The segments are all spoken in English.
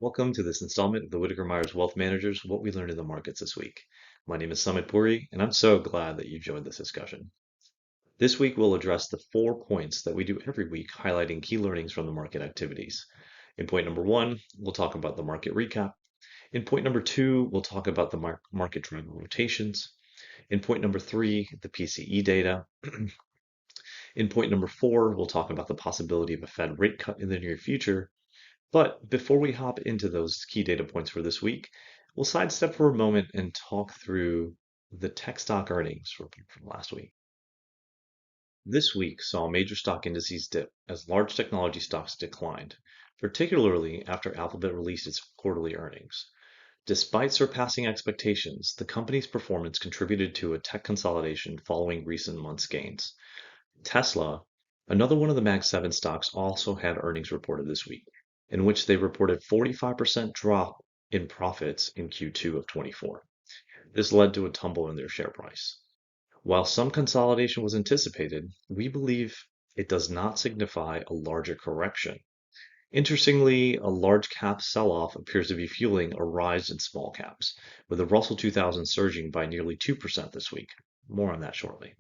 Welcome to this installment of the Whitaker-Myers Wealth Managers, What We Learned in the Markets This Week. My name is Summit Puri, and I'm so glad that you joined this discussion. This week, we'll address the 4 points that we do every week, highlighting key learnings from the market activities. In point number 1, we'll talk about the market recap. In point number 2, we'll talk about the market driver rotations. In point number 3, the PCE data. In point number 4, we'll talk about the possibility of a Fed rate cut in the near future. But before we hop into those key data points for this week, we'll sidestep for a moment and talk through the tech stock earnings report from last week. This week saw major stock indices dip as large technology stocks declined, particularly after Alphabet released its quarterly earnings. Despite surpassing expectations, the company's performance contributed to a tech consolidation following recent months' gains. Tesla, another one of the Mag 7 stocks, also had earnings reported this week, in which they reported 45% drop in profits in Q2 of 24. This led to a tumble in their share price. While some consolidation was anticipated, we believe it does not signify a larger correction. Interestingly, a large cap sell-off appears to be fueling a rise in small caps, with the Russell 2000 surging by nearly 2% this week. More on that shortly.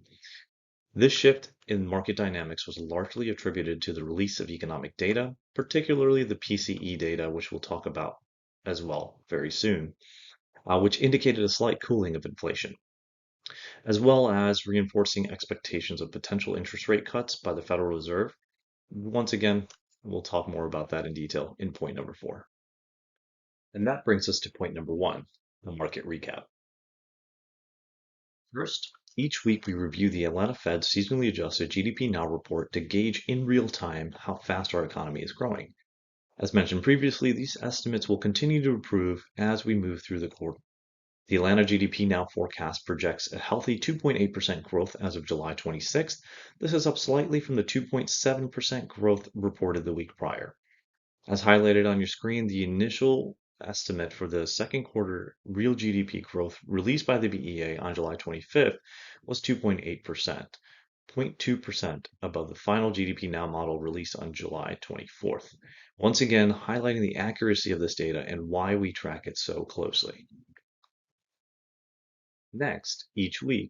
This shift in market dynamics was largely attributed to the release of economic data, particularly the PCE data, which we'll talk about as well very soon, which indicated a slight cooling of inflation, as well as reinforcing expectations of potential interest rate cuts by the Federal Reserve. Once again, we'll talk more about that in detail in point number 4. And that brings us to point number 1, the market recap. First, each week we review the Atlanta Fed's seasonally adjusted GDP Now report to gauge in real time how fast our economy is growing. As mentioned previously, these estimates will continue to improve as we move through the quarter. The Atlanta GDP Now forecast projects a healthy 2.8% growth as of July 26th. This is up slightly from the 2.7% growth reported the week prior. As highlighted on your screen, the initial estimate for the second quarter real GDP growth released by the BEA on July 25th was 2.8%, 0.2% above the final GDP Now model released on July 24th. Once again, highlighting the accuracy of this data and why we track it so closely. Next, each week,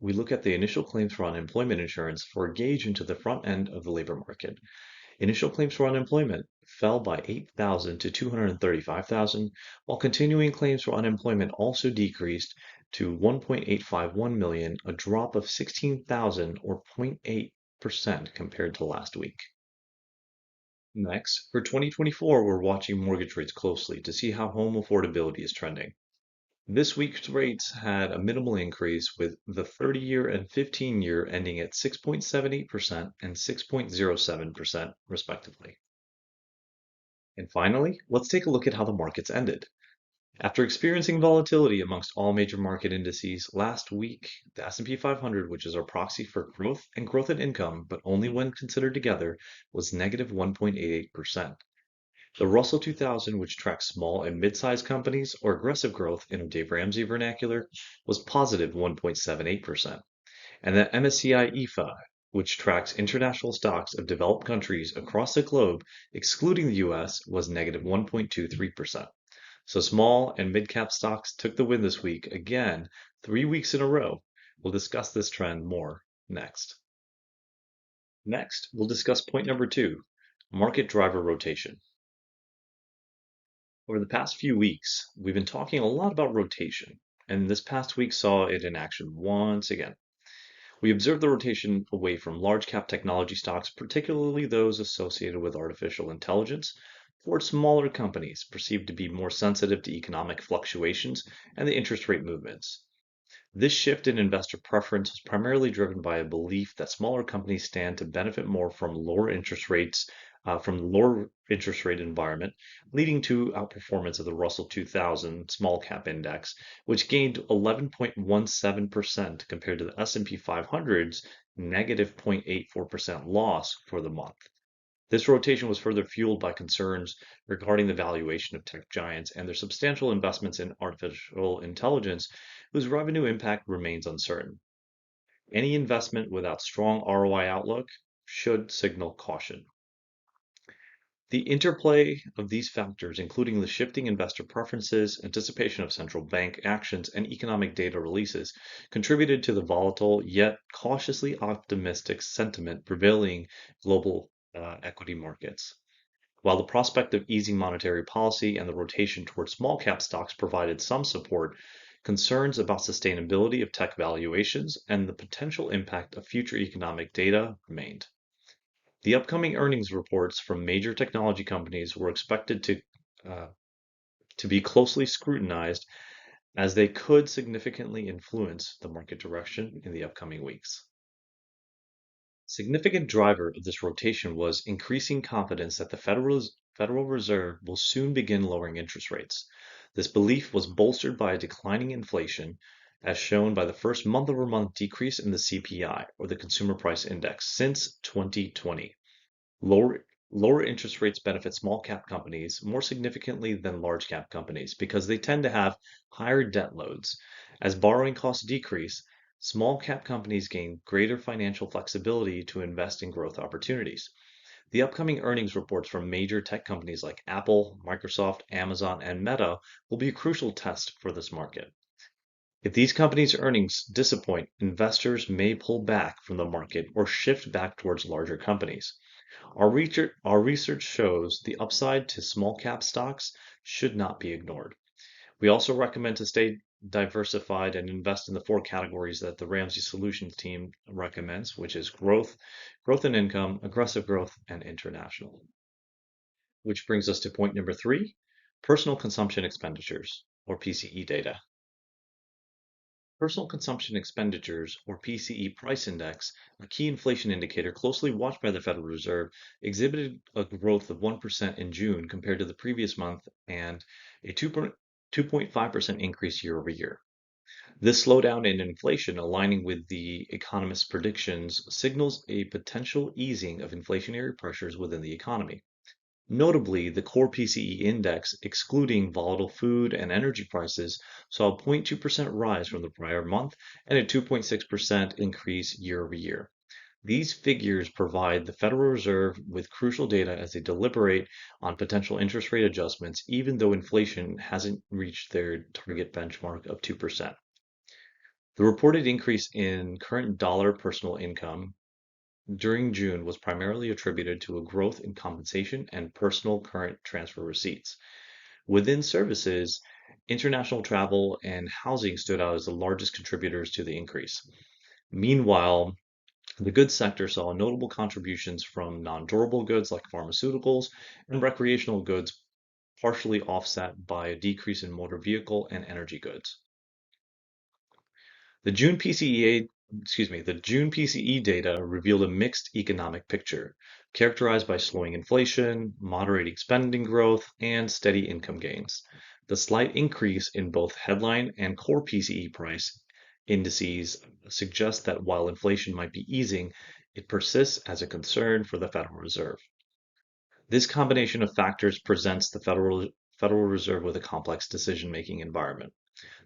we look at the initial claims for unemployment insurance for a gauge into the front end of the labor market. Initial claims for unemployment fell by 8,000 to 235,000, while continuing claims for unemployment also decreased to 1.851 million, a drop of 16,000 or 0.8% compared to last week. Next, for 2024, we're watching mortgage rates closely to see how home affordability is trending. This week's rates had a minimal increase, with the 30-year and 15-year ending at 6.78% and 6.07%, respectively. And finally, let's take a look at how the markets ended. After experiencing volatility amongst all major market indices last week, the S&P 500, which is our proxy for growth and growth in income, but only when considered together, was negative 1.88%. The Russell 2000, which tracks small and mid-sized companies or aggressive growth in Dave Ramsey vernacular, was positive 1.78%. And the MSCI EFA, which tracks international stocks of developed countries across the globe, excluding the US, was negative 1.23%. So small and mid-cap stocks took the win this week, again, 3 weeks in a row. We'll discuss this trend more next. Next, we'll discuss point number 2, market driver rotation. Over the past few weeks, we've been talking a lot about rotation, and this past week saw it in action once again. We observed the rotation away from large cap technology stocks, particularly those associated with artificial intelligence, towards smaller companies perceived to be more sensitive to economic fluctuations and the interest rate movements. This shift in investor preference is primarily driven by a belief that smaller companies stand to benefit more from lower interest rates, from the lower interest rate environment, leading to outperformance of the Russell 2000 small cap index, which gained 11.17% compared to the S&P 500's negative 0.84% loss for the month. This rotation was further fueled by concerns regarding the valuation of tech giants and their substantial investments in artificial intelligence, whose revenue impact remains uncertain. Any investment without strong ROI outlook should signal caution. The interplay of these factors, including the shifting investor preferences, anticipation of central bank actions, and economic data releases, contributed to the volatile yet cautiously optimistic sentiment prevailing global equity markets. While the prospect of easing monetary policy and the rotation toward small cap stocks provided some support, concerns about sustainability of tech valuations and the potential impact of future economic data remained. The upcoming earnings reports from major technology companies were expected uh, to be closely scrutinized as they could significantly influence the market direction in the upcoming weeks. Significant driver of this rotation was increasing confidence that the Federal Reserve will soon begin lowering interest rates. This belief was bolstered by a declining inflation, as shown by the first month-over-month decrease in the CPI, or the Consumer Price Index, since 2020. Lower interest rates benefit small cap companies more significantly than large cap companies because they tend to have higher debt loads. As borrowing costs decrease, small cap companies gain greater financial flexibility to invest in growth opportunities. The upcoming earnings reports from major tech companies like Apple, Microsoft, Amazon, and Meta will be a crucial test for this market. If these companies' earnings disappoint, investors may pull back from the market or shift back towards larger companies. Our research shows the upside to small cap stocks should not be ignored. We also recommend to stay diversified and invest in the four categories that the Ramsey Solutions team recommends, which is growth, growth and income, aggressive growth, and international. Which brings us to point number 3, personal consumption expenditures, or PCE data. Personal consumption expenditures, or PCE price index, a key inflation indicator closely watched by the Federal Reserve, exhibited a growth of 1% in June compared to the previous month and a 2.5% increase year over year. This slowdown in inflation, aligning with the economists' predictions, signals a potential easing of inflationary pressures within the economy. Notably, the core PCE index, excluding volatile food and energy prices, saw a 0.2% rise from the prior month and a 2.6% increase year over year. These figures provide the Federal Reserve with crucial data as they deliberate on potential interest rate adjustments, even though inflation hasn't reached their target benchmark of 2%. The reported increase in current dollar personal income during June was primarily attributed to a growth in compensation and personal current transfer receipts. Within services, international travel and housing stood out as the largest contributors to the increase. Meanwhile, the goods sector saw notable contributions from non-durable goods like pharmaceuticals and recreational goods, partially offset by a decrease in motor vehicle and energy goods. The June PCE data revealed a mixed economic picture, characterized by slowing inflation, moderating spending growth, and steady income gains. The slight increase in both headline and core PCE price indices suggests that while inflation might be easing, it persists as a concern for the Federal Reserve. This combination of factors presents the Federal Reserve with a complex decision-making environment.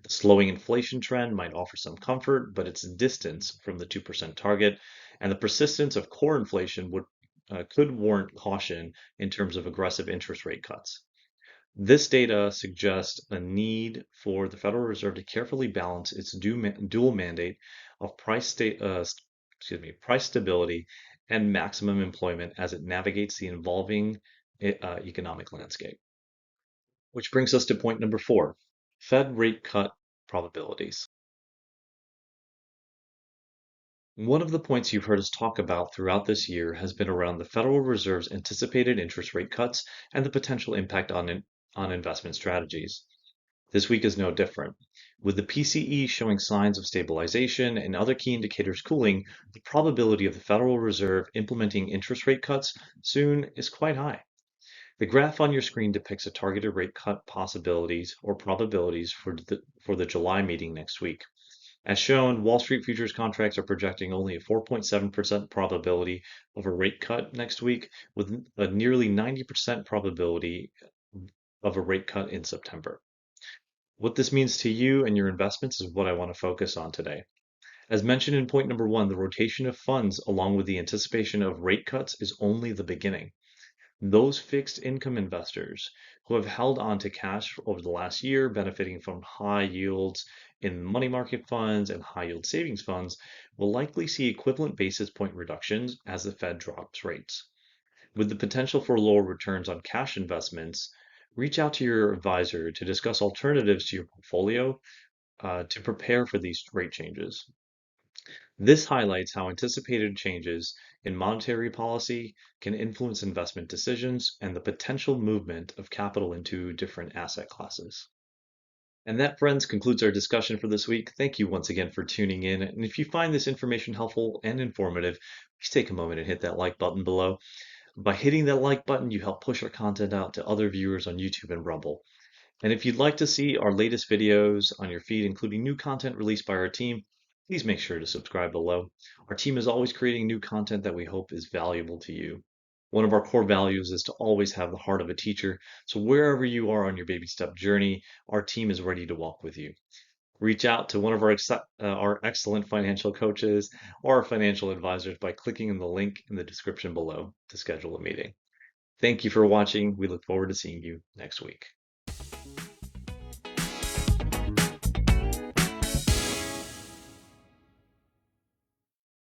The slowing inflation trend might offer some comfort, but its distance from the 2% target and the persistence of core inflation could warrant caution in terms of aggressive interest rate cuts. This data suggests a need for the Federal Reserve to carefully balance its dual mandate of price stability and maximum employment as it navigates the evolving economic landscape. Which brings us to point number 4, Fed rate cut probabilities. One of the points you've heard us talk about throughout this year has been around the Federal Reserve's anticipated interest rate cuts and the potential impact on investment strategies. This week is no different. With the PCE showing signs of stabilization and other key indicators cooling, the probability of the Federal Reserve implementing interest rate cuts soon is quite high. The graph on your screen depicts a targeted rate cut possibilities or probabilities for the July meeting next week. As shown, Wall Street futures contracts are projecting only a 4.7% probability of a rate cut next week, with a nearly 90% probability of a rate cut in September. What this means to you and your investments is what I want to focus on today. As mentioned in point number 1, the rotation of funds along with the anticipation of rate cuts is only the beginning. Those fixed income investors who have held on to cash over the last year, benefiting from high yields in money market funds and high yield savings funds, will likely see equivalent basis point reductions as the Fed drops rates. With the potential for lower returns on cash investments, reach out to your advisor to discuss alternatives to your portfolio to prepare for these rate changes. This highlights how anticipated changes in monetary policy can influence investment decisions and the potential movement of capital into different asset classes. And that, friends, concludes our discussion for this week. Thank you once again for tuning in. And if you find this information helpful and informative, please take a moment and hit that like button below. By hitting that like button, you help push our content out to other viewers on YouTube and Rumble. And if you'd like to see our latest videos on your feed, including new content released by our team, please make sure to subscribe below. Our team is always creating new content that we hope is valuable to you. One of our core values is to always have the heart of a teacher. So wherever you are on your baby step journey, our team is ready to walk with you. Reach out to one of our excellent financial coaches or our financial advisors by clicking on the link in the description below to schedule a meeting. Thank you for watching. We look forward to seeing you next week.